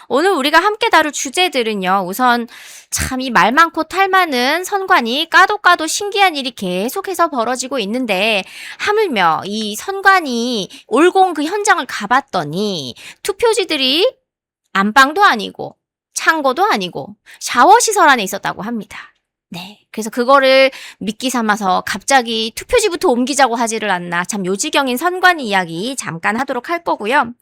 오늘 우리가 함께 다룰 주제들은요. 우선 참 이 말 많고 탈 많은 선관위 까도 신기한 일이 계속해서 벌어지고 있는데 하물며 이 선관위 올공 그 현장을 가봤더니 투표지들이 안방도 아니고 창고도 아니고 샤워시설 안에 있었다고 합니다. 네. 그래서 그거를 미끼 삼아서 갑자기 투표지부터 옮기자고 하지를 않나. 참 요지경인 선관위 이야기 잠깐 하도록 할 거고요.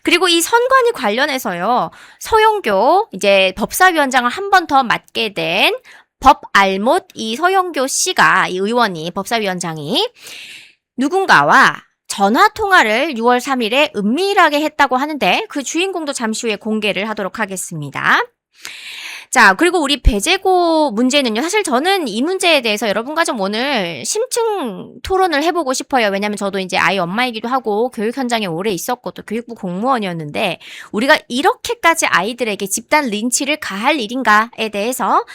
그리고 이 선관위 관련해서요. 서용교 이제 법사위원장을 한 번 더 맡게 된 법알못 이 서용교 씨가 이 의원이 법사위원장이 누군가와 전화 통화를 6월 3일에 은밀하게 했다고 하는데 그 주인공도 잠시 후에 공개를 하도록 하겠습니다. 자, 그리고 우리 배재고 문제는요. 사실 저는 이 문제에 대해서 여러분과 좀 오늘 심층 토론을 해보고 싶어요. 왜냐면 저도 이제 아이 엄마이기도 하고 교육 현장에 오래 있었고 또 교육부 공무원이었는데 우리가 이렇게까지 아이들에게 집단 린치를 가할 일인가에 대해서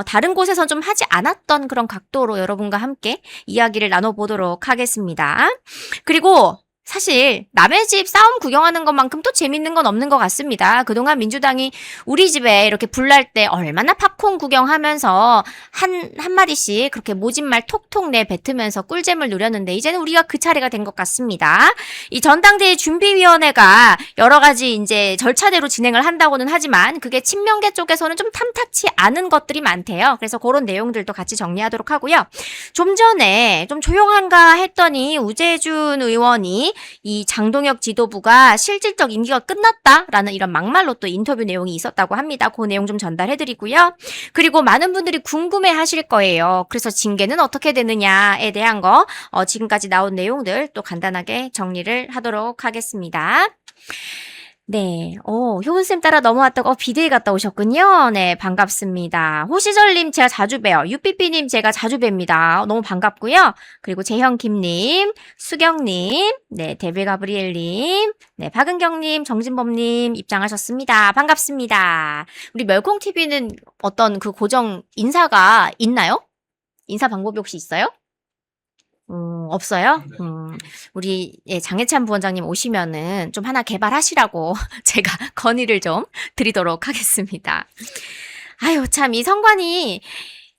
다른 곳에선 좀 하지 않았던 그런 각도로 여러분과 함께 이야기를 나눠보도록 하겠습니다. 그리고 사실 남의 집 싸움 구경하는 것만큼 또 재밌는 건 없는 것 같습니다. 그동안 민주당이 우리 집에 이렇게 불날 때 얼마나 팝콘 구경하면서 한 마디씩 그렇게 모진말 톡톡 내뱉으면서 꿀잼을 누렸는데 이제는 우리가 그 차례가 된 것 같습니다. 이 전당대회 준비위원회가 여러 가지 이제 절차대로 진행을 한다고는 하지만 그게 친명계 쪽에서는 좀 탐탁치 않은 것들이 많대요. 그래서 그런 내용들도 같이 정리하도록 하고요. 좀 전에 좀 조용한가 했더니 우재준 의원이 이 장동혁 지도부가 실질적 임기가 끝났다라는 이런 막말로 또 인터뷰 내용이 있었다고 합니다. 그 내용 좀 전달해드리고요. 그리고 많은 분들이 궁금해하실 거예요. 그래서 징계는 어떻게 되느냐에 대한 거 지금까지 나온 내용들 또 간단하게 정리를 하도록 하겠습니다. 네, 효은쌤 따라 넘어왔다고, 비대위 갔다 오셨군요. 네, 반갑습니다. 호시절님 제가 자주 봬요. 유삐삐님 제가 자주 뵙니다. 너무 반갑고요. 그리고 재현김님, 수경님, 네, 데빌 가브리엘님, 네, 박은경님, 정진범님 입장하셨습니다. 반갑습니다. 우리 멸콩TV는 어떤 그 고정 인사가 있나요? 인사 방법이 혹시 있어요? 없어요? 우리 장해찬 부원장님 오시면은 좀 하나 개발하시라고 제가 건의를 좀 드리도록 하겠습니다. 아유, 참, 이 선관위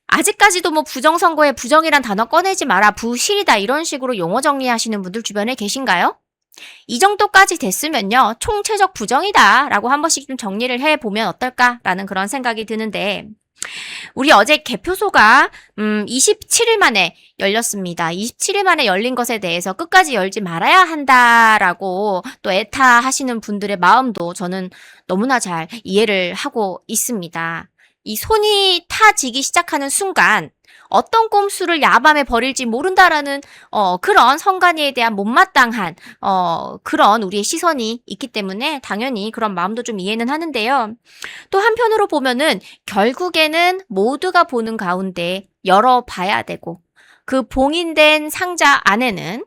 아직까지도 뭐 부정선거에 부정이란 단어 꺼내지 마라, 부실이다 이런 식으로 용어 정리하시는 분들 주변에 계신가요? 이 정도까지 됐으면요, 총체적 부정이다 라고 한 번씩 좀 정리를 해보면 어떨까라는 그런 생각이 드는데 우리 어제 개표소가 27일 만에 열렸습니다. 27일 만에 열린 것에 대해서 끝까지 열지 말아야 한다라고 또 애타하시는 분들의 마음도 저는 너무나 잘 이해를 하고 있습니다. 이 손이 타지기 시작하는 순간 어떤 꼼수를 야밤에 벌일지 모른다라는 그런 선관위에 대한 못마땅한 그런 우리의 시선이 있기 때문에 당연히 그런 마음도 좀 이해는 하는데요. 또 한편으로 보면은 결국에는 모두가 보는 가운데 열어봐야 되고 그 봉인된 상자 안에는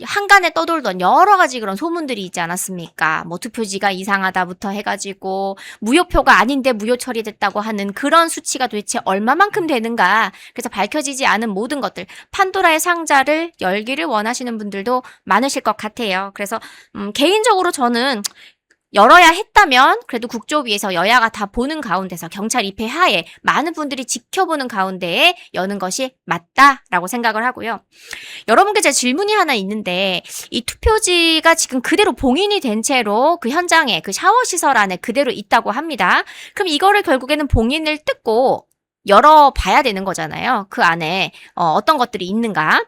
한간에 떠돌던 여러 가지 그런 소문들이 있지 않았습니까? 뭐 투표지가 이상하다부터 해가지고 무효표가 아닌데 무효 처리됐다고 하는 그런 수치가 도대체 얼마만큼 되는가? 그래서 밝혀지지 않은 모든 것들, 판도라의 상자를 열기를 원하시는 분들도 많으실 것 같아요. 그래서 개인적으로 저는 열어야 했다면 그래도 국조위에서 여야가 다 보는 가운데서 경찰 입회 하에 많은 분들이 지켜보는 가운데에 여는 것이 맞다라고 생각을 하고요. 여러분께 제 질문이 하나 있는데 이 투표지가 지금 그대로 봉인이 된 채로 그 현장에 그 샤워시설 안에 그대로 있다고 합니다. 그럼 이거를 결국에는 봉인을 뜯고 열어봐야 되는 거잖아요. 그 안에 어떤 것들이 있는가.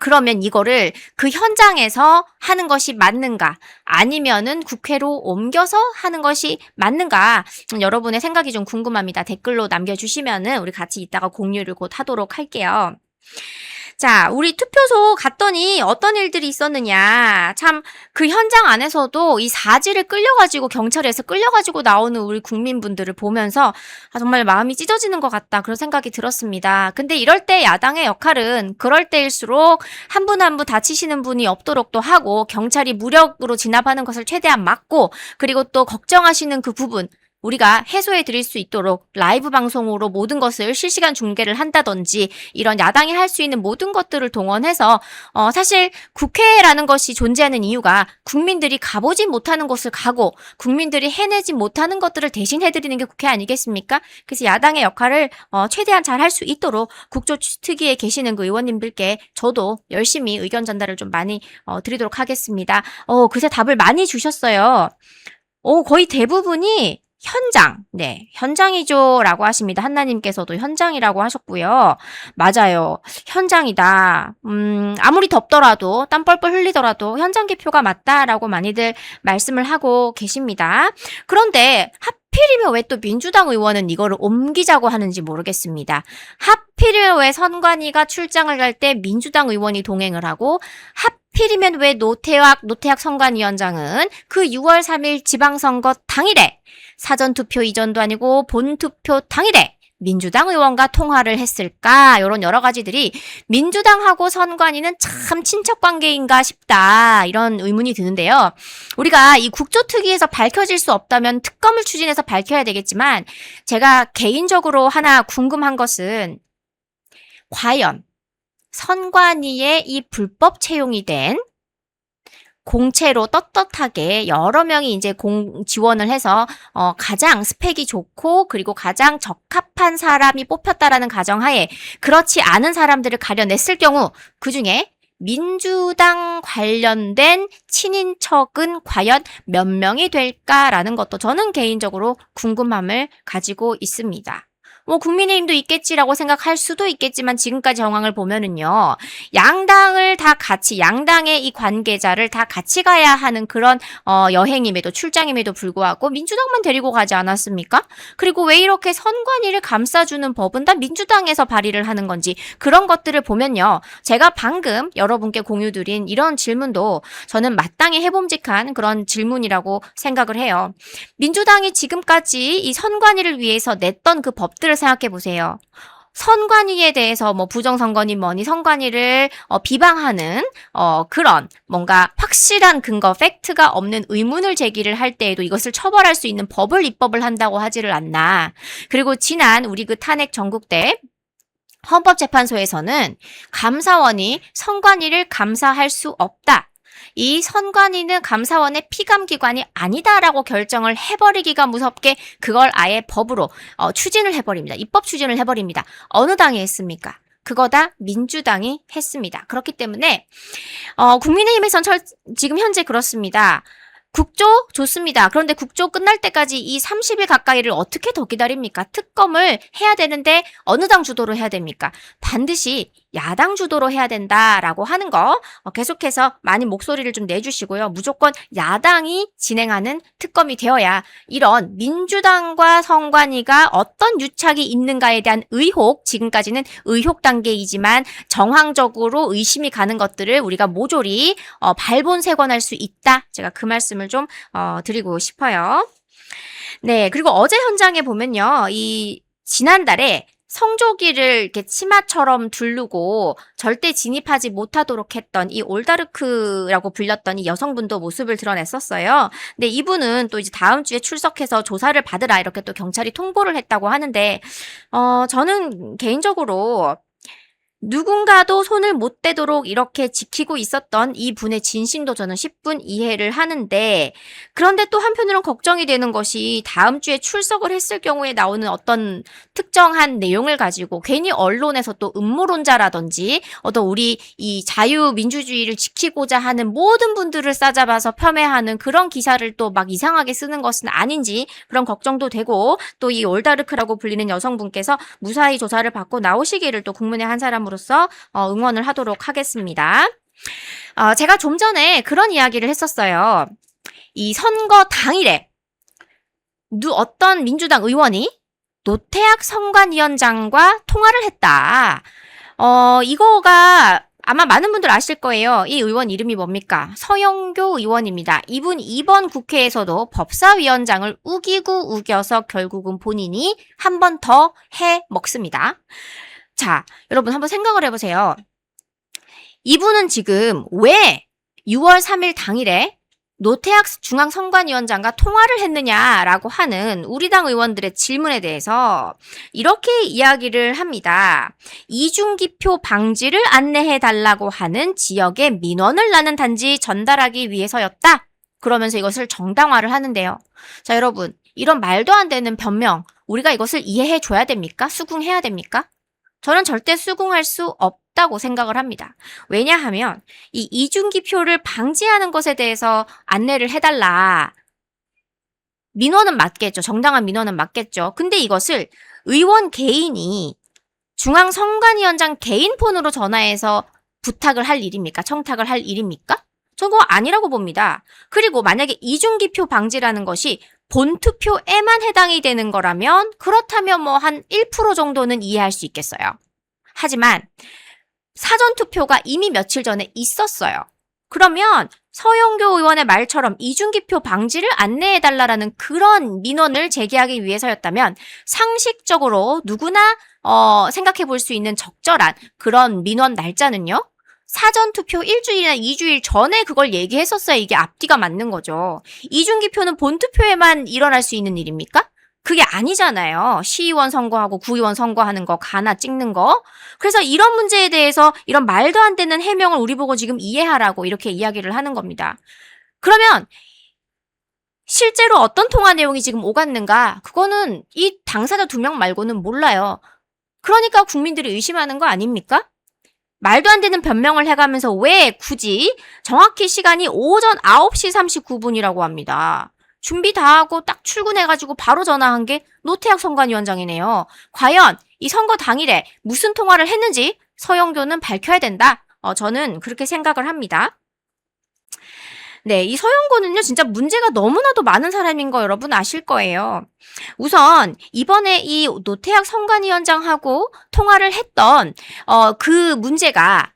그러면 이거를 그 현장에서 하는 것이 맞는가 아니면은 국회로 옮겨서 하는 것이 맞는가 여러분의 생각이 좀 궁금합니다. 댓글로 남겨주시면은 우리 같이 이따가 공유를 곧 하도록 할게요. 자, 우리 투표소 갔더니 어떤 일들이 있었느냐. 참, 그 현장 안에서도 이 사지를 끌려가지고, 경찰에서 끌려가지고 나오는 우리 국민분들을 보면서, 정말 마음이 찢어지는 것 같다. 그런 생각이 들었습니다. 근데 이럴 때 야당의 역할은 그럴 때일수록 한 분 한 분 다치시는 분이 없도록 또 하고, 경찰이 무력으로 진압하는 것을 최대한 막고, 그리고 또 걱정하시는 그 부분, 우리가 해소해 드릴 수 있도록 라이브 방송으로 모든 것을 실시간 중계를 한다든지 이런 야당이 할 수 있는 모든 것들을 동원해서 사실 국회라는 것이 존재하는 이유가 국민들이 가보지 못하는 곳을 가고 국민들이 해내지 못하는 것들을 대신 해드리는 게 국회 아니겠습니까? 그래서 야당의 역할을 최대한 잘 할 수 있도록 국조특위에 계시는 그 의원님들께 저도 열심히 의견 전달을 좀 많이 드리도록 하겠습니다. 그새 답을 많이 주셨어요. 거의 대부분이 현장이죠. 라고 하십니다. 한나님께서도 현장이라고 하셨고요. 맞아요. 현장이다. 아무리 덥더라도, 땀 뻘뻘 흘리더라도 현장 개표가 맞다라고 많이들 말씀을 하고 계십니다. 그런데 하필이면 왜 또 민주당 의원은 이거를 옮기자고 하는지 모르겠습니다. 하필이면 왜 선관위가 출장을 갈 때 민주당 의원이 동행을 하고, 하필이면 왜 노태학 선관위원장은 그 6월 3일 지방선거 당일에 사전투표 이전도 아니고 본투표 당일에 민주당 의원과 통화를 했을까? 이런 여러 가지들이 민주당하고 선관위는 참 친척관계인가 싶다. 이런 의문이 드는데요. 우리가 이 국조특위에서 밝혀질 수 없다면 특검을 추진해서 밝혀야 되겠지만 제가 개인적으로 하나 궁금한 것은 과연 선관위에 이 불법 채용이 된 공채로 떳떳하게 여러 명이 이제 지원을 해서 가장 스펙이 좋고 그리고 가장 적합한 사람이 뽑혔다라는 가정하에 그렇지 않은 사람들을 가려냈을 경우 그중에 민주당 관련된 친인척은 과연 몇 명이 될까라는 것도 저는 개인적으로 궁금함을 가지고 있습니다. 국민의힘도 있겠지라고 생각할 수도 있겠지만 지금까지 정황을 보면은요. 양당의 이 관계자를 다 같이 가야 하는 그런 여행임에도 출장임에도 불구하고 민주당만 데리고 가지 않았습니까? 그리고 왜 이렇게 선관위를 감싸주는 법은 다 민주당에서 발의를 하는 건지 그런 것들을 보면요. 제가 방금 여러분께 공유드린 이런 질문도 저는 마땅히 해봄직한 그런 질문이라고 생각을 해요. 민주당이 지금까지 이 선관위를 위해서 냈던 그 법들을 생각해 보세요. 선관위에 대해서 부정선거니 뭐니 선관위를 비방하는 그런 뭔가 확실한 근거, 팩트가 없는 의문을 제기를 할 때에도 이것을 처벌할 수 있는 법을 입법을 한다고 하지를 않나. 그리고 지난 우리 그 탄핵 전국 때 헌법재판소에서는 감사원이 선관위를 감사할 수 없다. 이 선관위는 감사원의 피감기관이 아니다라고 결정을 해버리기가 무섭게 그걸 아예 법으로 추진을 해버립니다. 입법 추진을 해버립니다. 어느 당이 했습니까? 그거 다 민주당이 했습니다. 그렇기 때문에 국민의힘에선 지금 현재 그렇습니다. 국조 좋습니다. 그런데 국조 끝날 때까지 이 30일 가까이를 어떻게 더 기다립니까? 특검을 해야 되는데 어느 당 주도로 해야 됩니까? 반드시 야당 주도로 해야 된다라고 하는 거 계속해서 많이 목소리를 좀 내주시고요. 무조건 야당이 진행하는 특검이 되어야 이런 민주당과 선관위가 어떤 유착이 있는가에 대한 의혹, 지금까지는 의혹 단계이지만 정황적으로 의심이 가는 것들을 우리가 모조리 발본색원할 수 있다. 제가 그 말씀을 좀 드리고 싶어요. 네, 그리고 어제 현장에 보면요. 이 지난달에 성조기를 이렇게 치마처럼 두르고 절대 진입하지 못하도록 했던 이 올다르크라고 불렸던 이 여성분도 모습을 드러냈었어요. 근데 이분은 또 이제 다음 주에 출석해서 조사를 받으라 이렇게 또 경찰이 통보를 했다고 하는데, 저는 개인적으로 누군가도 손을 못 대도록 이렇게 지키고 있었던 이 분의 진심도 저는 10분 이해를 하는데 그런데 또 한편으로는 걱정이 되는 것이 다음 주에 출석을 했을 경우에 나오는 어떤 특정한 내용을 가지고 괜히 언론에서 또 음모론자라든지 어떤 우리 이 자유민주주의를 지키고자 하는 모든 분들을 싸잡아서 폄훼하는 그런 기사를 또 막 이상하게 쓰는 것은 아닌지 그런 걱정도 되고 또 이 올다르크라고 불리는 여성분께서 무사히 조사를 받고 나오시기를 또 국민의 한 사람으로서 응원을 하도록 하겠습니다. 제가 좀 전에 그런 이야기를 했었어요. 이 선거 당일에 어떤 민주당 의원이 노태학 선관위원장과 통화를 했다. 이거가 아마 많은 분들 아실 거예요. 이 의원 이름이 뭡니까? 서영교 의원입니다. 이분 이번 국회에서도 법사위원장을 우겨서 결국은 본인이 한 번 더 해 먹습니다. 자, 여러분 한번 생각을 해보세요. 이분은 지금 왜 6월 3일 당일에 노태학 중앙선관위원장과 통화를 했느냐라고 하는 우리 당 의원들의 질문에 대해서 이렇게 이야기를 합니다. 이중기표 방지를 안내해달라고 하는 지역의 민원을 나는 단지 전달하기 위해서였다. 그러면서 이것을 정당화를 하는데요. 자, 여러분, 이런 말도 안 되는 변명, 우리가 이것을 이해해 줘야 됩니까? 수긍해야 됩니까? 저는 절대 수긍할 수 없다고 생각을 합니다. 왜냐하면 이 이중기표를 방지하는 것에 대해서 안내를 해달라. 민원은 맞겠죠. 정당한 민원은 맞겠죠. 근데 이것을 의원 개인이 중앙선관위원장 개인 폰으로 전화해서 부탁을 할 일입니까? 청탁을 할 일입니까? 저는 그거 아니라고 봅니다. 그리고 만약에 이중기표 방지라는 것이 본투표에만 해당이 되는 거라면 그렇다면 뭐 한 1% 정도는 이해할 수 있겠어요. 하지만 사전투표가 이미 며칠 전에 있었어요. 그러면 서영교 의원의 말처럼 이중기표 방지를 안내해달라는 그런 민원을 제기하기 위해서였다면 상식적으로 누구나 생각해 볼 수 있는 적절한 그런 민원 날짜는요. 사전투표 일주일이나 2주일 전에 그걸 얘기했었어야 이게 앞뒤가 맞는 거죠. 이중기표는 본투표에만 일어날 수 있는 일입니까? 그게 아니잖아요. 시의원 선거하고 구의원 선거하는 거, 가나 찍는 거. 그래서 이런 문제에 대해서 이런 말도 안 되는 해명을 우리 보고 지금 이해하라고 이렇게 이야기를 하는 겁니다. 그러면 실제로 어떤 통화 내용이 지금 오갔는가? 그거는 이 당사자 2명 말고는 몰라요. 그러니까 국민들이 의심하는 거 아닙니까? 말도 안 되는 변명을 해가면서 왜 굳이 정확히 시간이 오전 9시 39분이라고 합니다. 준비 다 하고 딱 출근해가지고 바로 전화한 게 노태학 선관위원장이네요. 과연 이 선거 당일에 무슨 통화를 했는지 서영교는 밝혀야 된다. 저는 그렇게 생각을 합니다. 네, 이 서영교는요, 진짜 문제가 너무나도 많은 사람인 거 여러분 아실 거예요. 우선 이번에 이 노태학 선관위원장하고 통화를 했던 그 문제가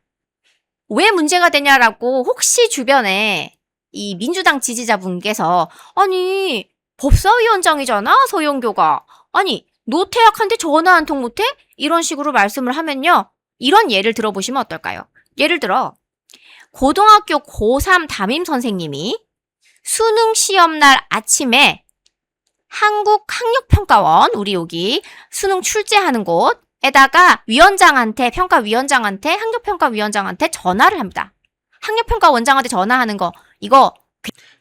왜 문제가 되냐라고 혹시 주변에 이 민주당 지지자분께서 아니 법사위원장이잖아 서영교가 아니 노태학한테 전화 한 통 못해? 이런 식으로 말씀을 하면요. 이런 예를 들어보시면 어떨까요? 예를 들어 고등학교 고3 담임 선생님이 수능 시험날 아침에 한국학력평가원 우리 여기 수능 출제하는 곳에다가 위원장한테 평가위원장한테 학력평가위원장한테 전화를 합니다. 학력평가원장한테 전화하는 거 이거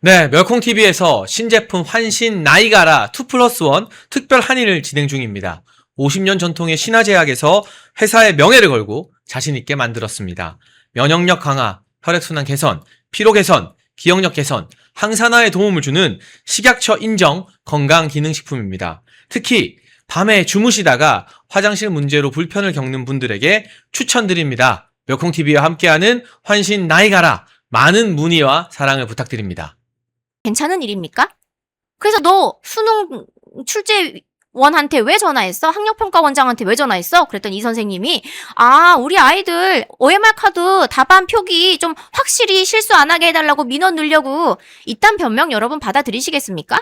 네, 멸콩TV에서 신제품 환신 나이가라 2+1 특별 할인을 진행 중입니다. 50년 전통의 신화제약에서 회사의 명예를 걸고 자신있게 만들었습니다. 면역력 강화, 혈액순환 개선, 피로 개선, 기억력 개선, 항산화에 도움을 주는 식약처 인정 건강기능식품입니다. 특히 밤에 주무시다가 화장실 문제로 불편을 겪는 분들에게 추천드립니다. 멸콩TV와 함께하는 환신 나이가라 많은 문의와 사랑을 부탁드립니다. 괜찮은 일입니까? 그래서 너 수능 출제원한테 왜 전화했어? 학력평가원장한테 왜 전화했어? 그랬더니 이 선생님이 우리 아이들 OMR 카드 답안 표기 좀 확실히 실수 안 하게 해달라고 민원 넣으려고 이딴 변명 여러분 받아들이시겠습니까?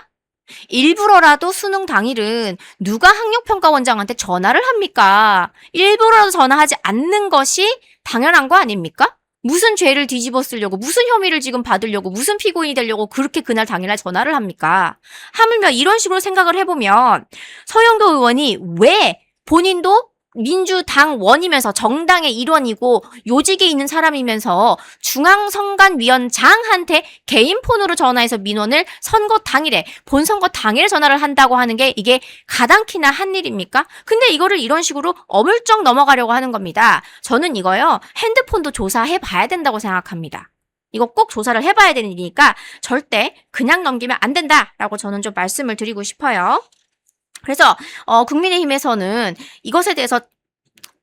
일부러라도 수능 당일은 누가 학력평가원장한테 전화를 합니까? 일부러라도 전화하지 않는 것이 당연한 거 아닙니까? 무슨 죄를 뒤집어 쓰려고, 무슨 혐의를 지금 받으려고, 무슨 피고인이 되려고 그렇게 그날 당일날 전화를 합니까? 하물며 이런 식으로 생각을 해보면 서영교 의원이 왜 본인도 민주당원이면서 정당의 일원이고 요직에 있는 사람이면서 중앙선관위원장한테 개인 폰으로 전화해서 민원을 선거 당일에 본선거 당일에 전화를 한다고 하는 게 이게 가당키나 한 일입니까? 근데 이거를 이런 식으로 어물쩍 넘어가려고 하는 겁니다. 저는 이거요 핸드폰도 조사해 봐야 된다고 생각합니다. 이거 꼭 조사를 해봐야 되는 일이니까 절대 그냥 넘기면 안 된다라고 저는 좀 말씀을 드리고 싶어요. 그래서 국민의힘에서는 이것에 대해서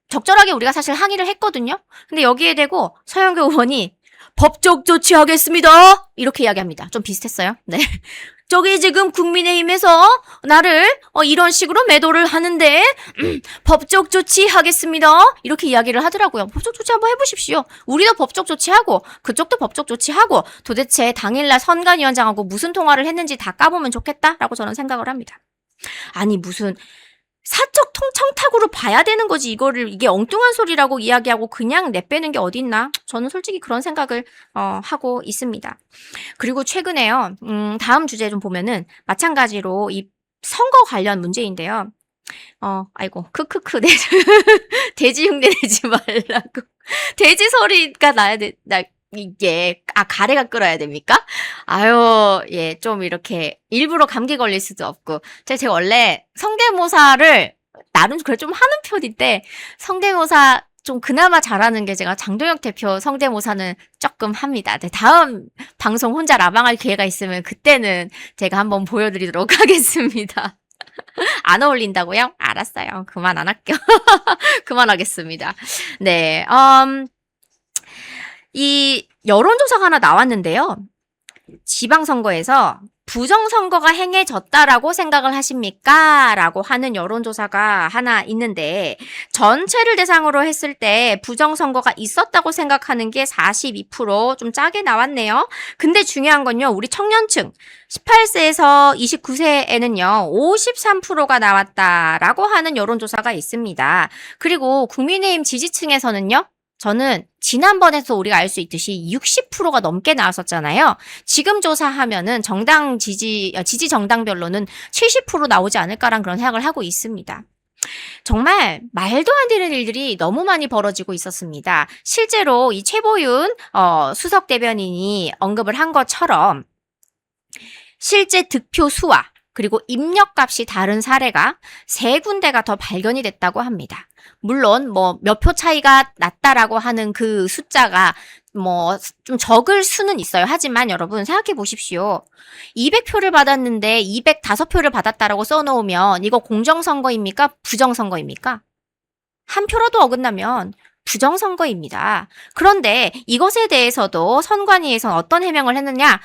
적절하게 우리가 사실 항의를 했거든요. 근데 여기에 대고 서영교 의원이 법적 조치하겠습니다. 이렇게 이야기합니다. 좀 비슷했어요. 네. 저기 지금 국민의힘에서 나를 이런 식으로 매도를 하는데 법적 조치하겠습니다. 이렇게 이야기를 하더라고요. 법적 조치 한번 해보십시오. 우리도 법적 조치하고 그쪽도 법적 조치하고 도대체 당일날 선관위원장하고 무슨 통화를 했는지 다 까보면 좋겠다라고 저는 생각을 합니다. 아니 무슨 사적 청탁으로 봐야 되는 거지. 이게 엉뚱한 소리라고 이야기하고 그냥 내빼는 게 어딨나? 저는 솔직히 그런 생각을 하고 있습니다. 그리고 최근에요. 다음 주제 좀 보면은 마찬가지로 이 선거 관련 문제인데요. 아이고, 크크크, 돼지 흉내 내지 말라고. 돼지 소리가 이게, 가래가 끓어야 됩니까? 아유, 예, 좀 이렇게, 일부러 감기 걸릴 수도 없고. 제가 원래 성대모사를, 나름 그래 좀 하는 편인데, 성대모사 좀 그나마 잘하는 게 제가 장동혁 대표 성대모사는 조금 합니다. 네, 다음 방송 혼자 라방할 기회가 있으면 그때는 제가 한번 보여드리도록 하겠습니다. 안 어울린다고요? 알았어요. 그만 안 할게요. 그만하겠습니다. 네, 이 여론조사가 하나 나왔는데요. 지방선거에서 부정선거가 행해졌다라고 생각을 하십니까? 라고 하는 여론조사가 하나 있는데 전체를 대상으로 했을 때 부정선거가 있었다고 생각하는 게 42%, 좀 짜게 나왔네요. 근데 중요한 건요. 우리 청년층 18세에서 29세에는요. 53%가 나왔다라고 하는 여론조사가 있습니다. 그리고 국민의힘 지지층에서는요. 저는 지난번에서 우리가 알 수 있듯이 60%가 넘게 나왔었잖아요. 지금 조사하면은 지지 정당별로는 70% 나오지 않을까란 그런 생각을 하고 있습니다. 정말 말도 안 되는 일들이 너무 많이 벌어지고 있었습니다. 실제로 이 최보윤 수석 대변인이 언급을 한 것처럼 실제 득표 수와 그리고 입력값이 다른 사례가 3군데가 더 발견이 됐다고 합니다. 물론 몇 표 차이가 났다라고 하는 그 숫자가 좀 적을 수는 있어요. 하지만 여러분 생각해 보십시오. 200표를 받았는데 205표를 받았다라고 써놓으면 이거 공정선거입니까? 부정선거입니까? 한 표라도 어긋나면 부정선거입니다. 그런데 이것에 대해서도 선관위에서는 어떤 해명을 했느냐?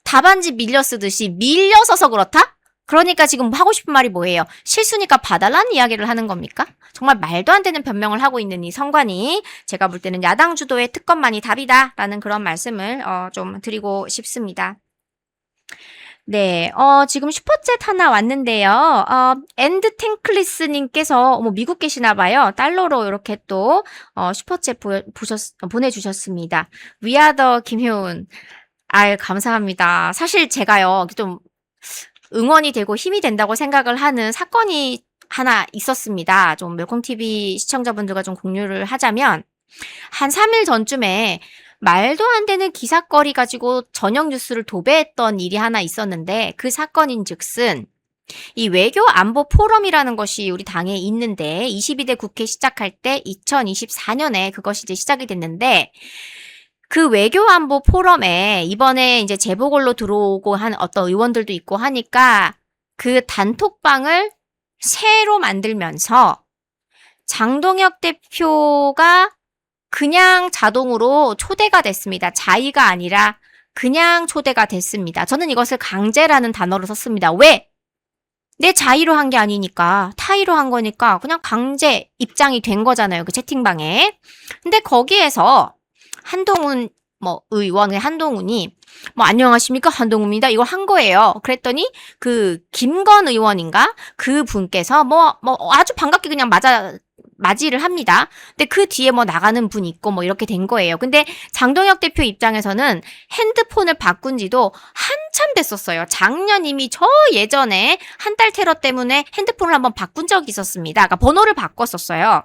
답안지 밀려 쓰듯이 밀려서서 그렇다? 그러니까 지금 하고 싶은 말이 뭐예요? 실수니까 봐달라는 이야기를 하는 겁니까? 정말 말도 안 되는 변명을 하고 있는 이 선관위, 제가 볼 때는 야당 주도의 특검만이 답이다라는 그런 말씀을 좀 드리고 싶습니다. 네, 지금 슈퍼챗 하나 왔는데요. 엔드 탱클리스님께서 미국 계시나 봐요. 달러로 이렇게 또 슈퍼챗 보내주셨습니다. 위아더 김효은. 아유, 감사합니다. 사실 제가요, 좀 응원이 되고 힘이 된다고 생각을 하는 사건이 하나 있었습니다. 좀 멸콩TV 시청자분들과 좀 공유를 하자면, 한 3일 전쯤에 말도 안 되는 기사거리 가지고 저녁 뉴스를 도배했던 일이 하나 있었는데, 그 사건인 즉슨, 이 외교 안보 포럼이라는 것이 우리 당에 있는데, 22대 국회 시작할 때 2024년에 그것이 이제 시작이 됐는데, 그 외교안보 포럼에 이번에 이제 재보궐로 들어오고 한 어떤 의원들도 있고 하니까 그 단톡방을 새로 만들면서 장동혁 대표가 그냥 자동으로 초대가 됐습니다. 자의가 아니라 그냥 초대가 됐습니다. 저는 이것을 강제라는 단어를 썼습니다. 왜? 내 자의로 한 게 아니니까, 타의로 한 거니까 그냥 강제 입장이 된 거잖아요. 그 채팅방에. 근데 거기에서 한동훈 의원의 한동훈이 안녕하십니까 한동훈입니다. 이걸 한 거예요. 그랬더니 그 김건 의원인가 그 분께서 아주 반갑게 그냥 맞이를 합니다. 근데 그 뒤에 나가는 분 있고 이렇게 된 거예요. 근데 장동혁 대표 입장에서는 핸드폰을 바꾼 지도 한참 됐었어요. 작년 이미 저 예전에 한 달 테러 때문에 핸드폰을 한번 바꾼 적이 있었습니다. 그러니까 번호를 바꿨었어요.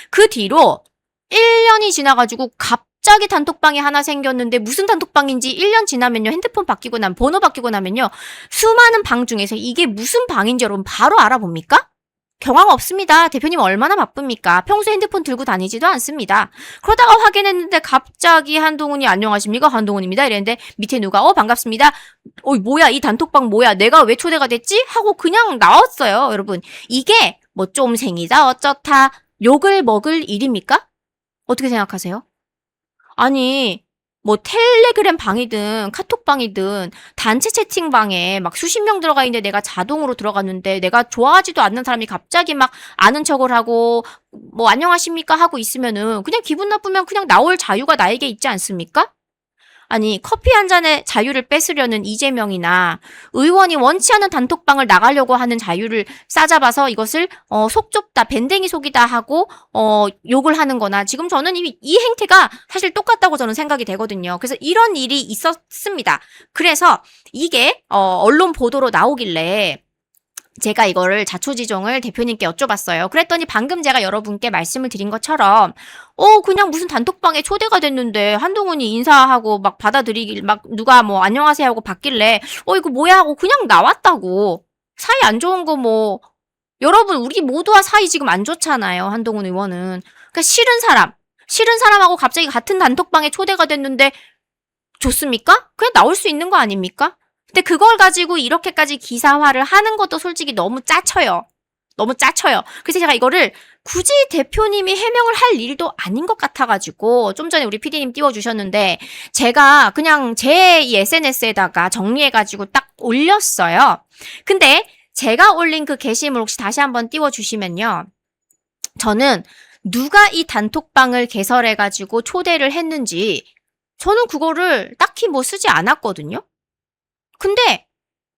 그 뒤로 1년이 지나가지고 갑자기 단톡방이 하나 생겼는데 무슨 단톡방인지 1년 지나면요. 핸드폰 바뀌고 나면 번호 바뀌고 나면요. 수많은 방 중에서 이게 무슨 방인지 여러분 바로 알아봅니까? 경황 없습니다. 대표님 얼마나 바쁩니까? 평소 핸드폰 들고 다니지도 않습니다. 그러다가 확인했는데 갑자기 한동훈이 안녕하십니까? 한동훈입니다. 이랬는데 밑에 누가 반갑습니다. 뭐야 이 단톡방 뭐야? 내가 왜 초대가 됐지? 하고 그냥 나왔어요. 여러분 이게 쫌생이다 어쩌다 욕을 먹을 일입니까? 어떻게 생각하세요? 아니 텔레그램 방이든 카톡방이든 단체 채팅방에 수십 명 들어가 있는데 내가 자동으로 들어갔는데 내가 좋아하지도 않는 사람이 갑자기 아는 척을 하고 안녕하십니까 하고 있으면은 그냥 기분 나쁘면 그냥 나올 자유가 나에게 있지 않습니까? 아니, 커피 한 잔의 자유를 뺏으려는 이재명이나 의원이 원치 않는 단톡방을 나가려고 하는 자유를 싸잡아서 이것을 속 좁다, 밴댕이 속이다 하고 욕을 하는 거나 지금 저는 이 행태가 사실 똑같다고 저는 생각이 되거든요. 그래서 이런 일이 있었습니다. 그래서 이게 언론 보도로 나오길래 제가 이거를 자초지종을 대표님께 여쭤봤어요. 그랬더니 방금 제가 여러분께 말씀을 드린 것처럼 그냥 무슨 단톡방에 초대가 됐는데 한동훈이 인사하고 막 받아들이길 막 누가 뭐 안녕하세요 하고 받길래 이거 뭐야 하고 그냥 나왔다고. 사이 안 좋은 거 뭐 여러분 우리 모두와 사이 지금 안 좋잖아요. 한동훈 의원은. 그러니까 싫은 사람하고 갑자기 같은 단톡방에 초대가 됐는데 좋습니까? 그냥 나올 수 있는 거 아닙니까? 근데 그걸 가지고 이렇게까지 기사화를 하는 것도 솔직히 너무 짜쳐요. 너무 짜쳐요. 그래서 제가 이거를 굳이 대표님이 해명을 할 일도 아닌 것 같아가지고 좀 전에 우리 PD님 띄워주셨는데 제가 그냥 제 SNS에다가 정리해가지고 딱 올렸어요. 근데 제가 올린 그 게시물 혹시 다시 한번 띄워주시면요. 저는 누가 이 단톡방을 개설해가지고 초대를 했는지 저는 그거를 딱히 뭐 쓰지 않았거든요. 근데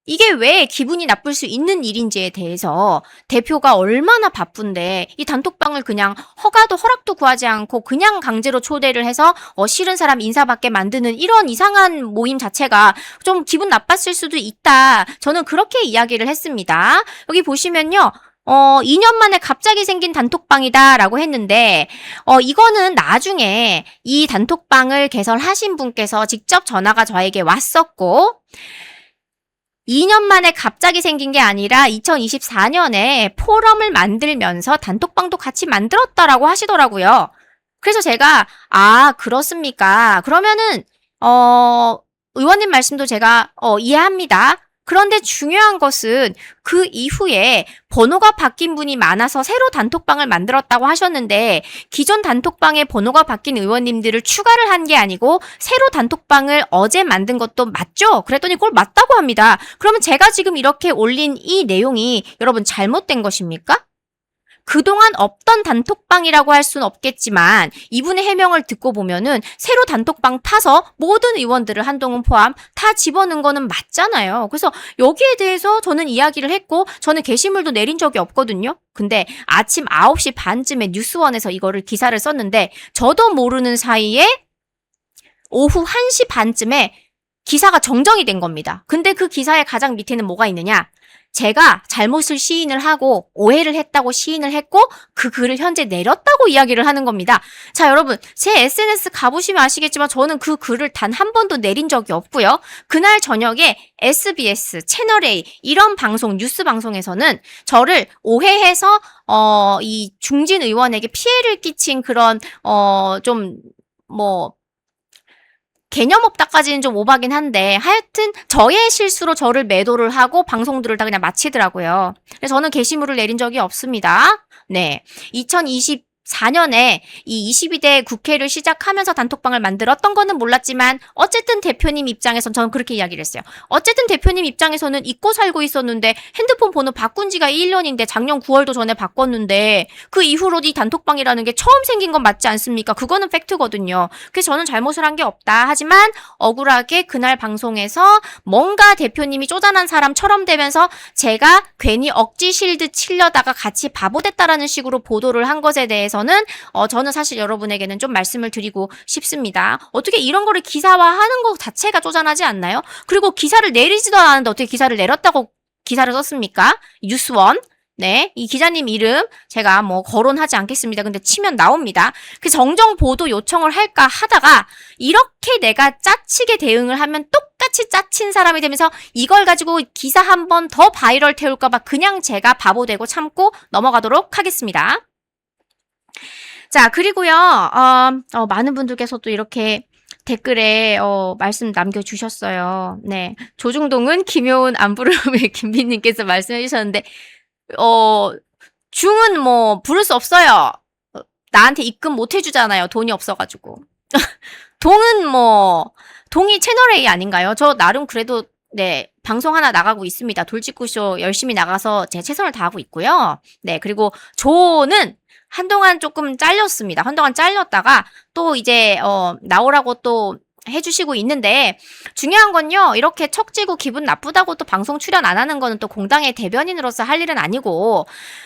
이게 왜 기분이 나쁠 수 있는 일인지에 대해서 대표가 얼마나 바쁜데 이 단톡방을 그냥 허락도 구하지 않고 그냥 강제로 초대를 해서 싫은 사람 인사받게 만드는 이런 이상한 모임 자체가 좀 기분 나빴을 수도 있다. 저는 그렇게 이야기를 했습니다. 여기 보시면요. 2년 만에 갑자기 생긴 단톡방이다라고 했는데, 이거는 나중에 이 단톡방을 개설하신 분께서 직접 전화가 저에게 왔었고, 2년 만에 갑자기 생긴 게 아니라 2024년에 포럼을 만들면서 단톡방도 같이 만들었다라고 하시더라고요. 그래서 제가, 그렇습니까? 그러면은, 의원님 말씀도 제가, 이해합니다. 그런데 중요한 것은 그 이후에 번호가 바뀐 분이 많아서 새로 단톡방을 만들었다고 하셨는데 기존 단톡방에 번호가 바뀐 의원님들을 추가를 한 게 아니고 새로 단톡방을 어제 만든 것도 맞죠? 그랬더니 그걸 맞다고 합니다. 그러면 제가 지금 이렇게 올린 이 내용이 여러분 잘못된 것입니까? 그동안 없던 단톡방이라고 할 수는 없겠지만 이분의 해명을 듣고 보면은 새로 단톡방 파서 모든 의원들을 한동훈 포함 다 집어넣은 거는 맞잖아요. 그래서 여기에 대해서 저는 이야기를 했고 저는 게시물도 내린 적이 없거든요. 근데 아침 9시 반쯤에 뉴스원에서 이거를 기사를 썼는데 저도 모르는 사이에 오후 1시 반쯤에 기사가 정정이 된 겁니다. 근데 그 기사의 가장 밑에는 뭐가 있느냐? 제가 잘못을 시인을 하고 오해를 했다고 시인을 했고 그 글을 현재 내렸다고 이야기를 하는 겁니다. 자, 여러분 제 SNS 가보시면 아시겠지만 저는 그 글을 단 한 번도 내린 적이 없고요. 그날 저녁에 SBS, 채널A 이런 방송, 뉴스 방송에서는 저를 오해해서 이 중진 의원에게 피해를 끼친 그런 개념 없다까지는 좀 오바긴 한데 하여튼 저의 실수로 저를 매도를 하고 방송들을 다 그냥 마치더라고요. 그래서 저는 게시물을 내린 적이 없습니다. 네, 2024년에 이 22대 국회를 시작하면서 단톡방을 만들었던 거는 몰랐지만 어쨌든 대표님 입장에선 저는 그렇게 이야기를 했어요. 어쨌든 대표님 입장에서는 잊고 살고 있었는데 핸드폰 번호 바꾼 지가 1년인데 작년 9월도 전에 바꿨는데 그 이후로 이 단톡방이라는 게 처음 생긴 건 맞지 않습니까? 그거는 팩트거든요. 그래서 저는 잘못을 한 게 없다. 하지만 억울하게 그날 방송에서 뭔가 대표님이 쪼잔한 사람처럼 되면서 제가 괜히 억지 실드 치려다가 같이 바보 됐다라는 식으로 보도를 한 것에 대해서는 저는 사실 여러분에게는 좀 말씀을 드리고 싶습니다. 어떻게 이런 거를 기사화하는 것 자체가 쪼잔하지 않나요? 그리고 기사를 내리지도 않았는데 어떻게 기사를 내렸다고 기사를 썼습니까? 뉴스원. 네, 이 기자님 이름 제가 뭐 거론하지 않겠습니다. 근데 치면 나옵니다. 그 정정 보도 요청을 할까 하다가 이렇게 내가 짜치게 대응을 하면 똑같이 짜친 사람이 되면서 이걸 가지고 기사 한 번 더 바이럴 태울까 봐 그냥 제가 바보 되고 참고 넘어가도록 하겠습니다. 자, 그리고요, 많은 분들께서 또 이렇게 댓글에, 말씀 남겨주셨어요. 네. 조중동은 김효은 안부름의 김비님께서 말씀해 주셨는데, 중은 뭐, 부를 수 없어요. 나한테 입금 못 해주잖아요. 돈이 없어가지고. 동이 채널A 아닌가요? 저 나름 그래도, 네, 방송 하나 나가고 있습니다. 돌직구쇼 열심히 나가서 제 최선을 다하고 있고요. 네, 그리고 조는 한동안 조금 잘렸습니다. 한동안 잘렸다가 또 이제 나오라고 또 해주시고 있는데 중요한 건요. 이렇게 척지고 기분 나쁘다고 또 방송 출연 안 하는 거는 또 공당의 대변인으로서 할 일은 아니고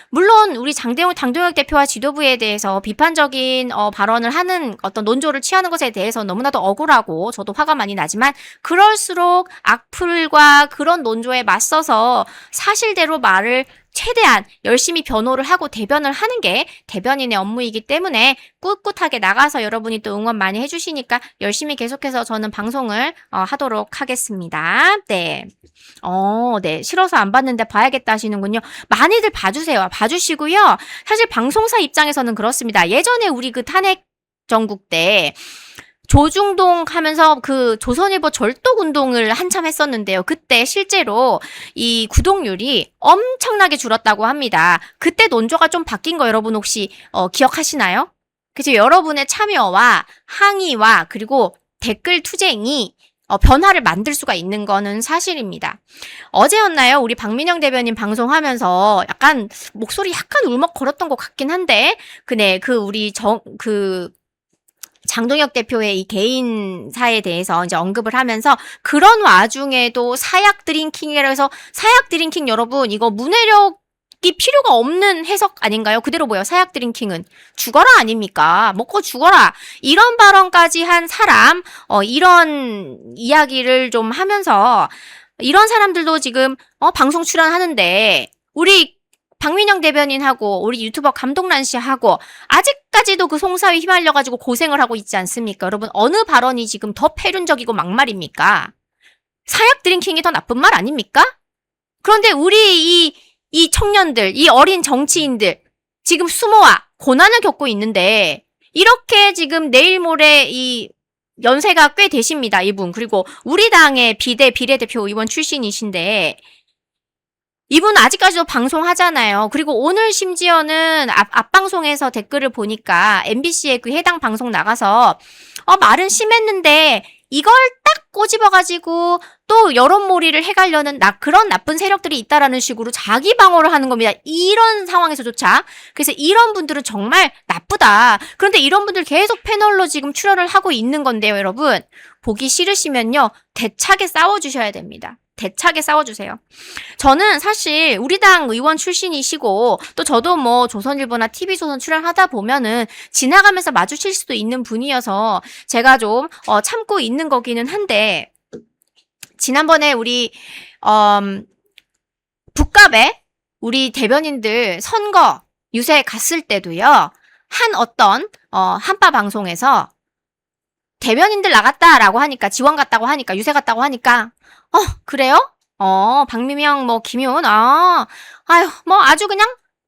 물론 우리 당동혁 대표와 지도부에 대해서 비판적인 발언을 하는 어떤 논조를 취하는 것에 대해서 너무나도 억울하고 저도 화가 많이 나지만 그럴수록 악플과 그런 논조에 맞서서 사실대로 말을 최대한 열심히 변호를 하고 대변을 하는 게 대변인의 업무이기 때문에 꿋꿋하게 나가서 여러분이 또 응원 많이 해주시니까 열심히 계속해서 저는 방송을 하도록 하겠습니다. 네. 네. 싫어서 안 봤는데 봐야겠다 하시는군요. 많이들 봐주세요. 봐주시고요. 사실 방송사 입장에서는 그렇습니다. 예전에 우리 그 탄핵 전국 때 조중동 하면서 그 조선일보 절독 운동을 한참 했었는데요. 그때 실제로 이 구독률이 엄청나게 줄었다고 합니다. 그때 논조가 좀 바뀐 거 여러분 혹시 기억하시나요? 그래서 여러분의 참여와 항의와 그리고 댓글 투쟁이 변화를 만들 수가 있는 거는 사실입니다. 어제였나요? 우리 박민영 대변인 방송하면서 약간 목소리 약간 울먹거렸던 것 같긴 한데 우리 장동혁 대표의 이 개인사에 대해서 이제 언급을 하면서 그런 와중에도 사약 드링킹이라 해서 사약 드링킹 여러분 이거 문해력이 필요가 없는 해석 아닌가요? 그대로 뭐예요? 사약 드링킹은 죽어라 아닙니까? 먹고 죽어라. 이런 발언까지 한 사람 이런 이야기를 좀 하면서 이런 사람들도 지금 방송 출연하는데 우리 박민영 대변인하고 우리 유튜버 감독란 씨하고 아직까지도 그 송사에 휘말려가지고 고생을 하고 있지 않습니까? 여러분 어느 발언이 지금 더 패륜적이고 막말입니까? 사약 드링킹이 더 나쁜 말 아닙니까? 그런데 우리 이 청년들, 이 어린 정치인들 지금 수모와 고난을 겪고 있는데 이렇게 지금 내일 모레 이 연세가 꽤 되십니다. 이분. 그리고 우리 당의 비례대표 의원 출신이신데 이분 아직까지도 방송하잖아요. 그리고 오늘 심지어는 앞방송에서 댓글을 보니까 MBC의 그 해당 방송 나가서 말은 심했는데 이걸 딱 꼬집어가지고 또 여론몰이를 해가려는 그런 나쁜 세력들이 있다라는 식으로 자기 방어를 하는 겁니다. 이런 상황에서조차. 그래서 이런 분들은 정말 나쁘다. 그런데 이런 분들 계속 패널로 지금 출연을 하고 있는 건데요, 여러분. 보기 싫으시면요, 대차게 싸워주셔야 됩니다. 대차게 싸워주세요. 저는 사실 우리 당 의원 출신이시고 또 저도 뭐 조선일보나 TV조선 출연하다 보면은 지나가면서 마주칠 수도 있는 분이어서 제가 좀 참고 있는 거기는 한데 지난번에 우리 북갑에 우리 대변인들 선거 유세 갔을 때도요. 한 어떤 한파 방송에서 대변인들 나갔다라고 하니까 지원 갔다고 하니까 유세 갔다고 하니까 그래요? 박미명, 김효은, 아유, 아주 그냥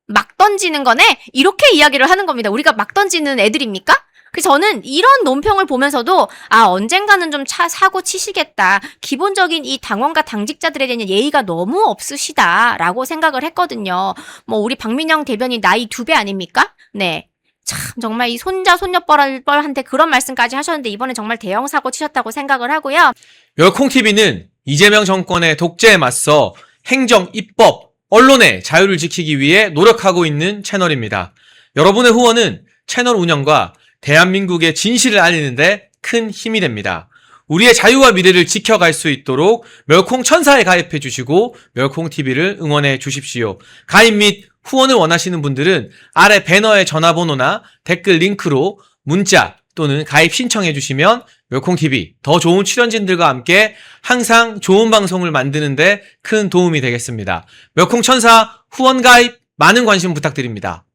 막 던지는 거네? 이렇게 이야기를 하는 겁니다. 우리가 막 던지는 애들입니까? 그래서 저는 이런 논평을 보면서도, 언젠가는 좀 사고 치시겠다. 기본적인 이 당원과 당직자들에 대한 예의가 너무 없으시다라고 생각을 했거든요. 우리 박민영 대변인 나이 2배 아닙니까? 네. 참 정말 이 손녀뻘한테 그런 말씀까지 하셨는데 이번에 정말 대형 사고 치셨다고 생각을 하고요. 열콩TV는 이재명 정권의 독재에 맞서 행정, 입법, 언론의 자유를 지키기 위해 노력하고 있는 채널입니다. 여러분의 후원은 채널 운영과 대한민국의 진실을 알리는데 큰 힘이 됩니다. 우리의 자유와 미래를 지켜갈 수 있도록 멸콩천사에 가입해 주시고 멸콩TV를 응원해 주십시오. 가입 및 후원을 원하시는 분들은 아래 배너의 전화번호나 댓글 링크로 문자 또는 가입 신청해 주시면 멸콩TV 더 좋은 출연진들과 함께 항상 좋은 방송을 만드는데 큰 도움이 되겠습니다. 멸콩천사 후원 가입 많은 관심 부탁드립니다.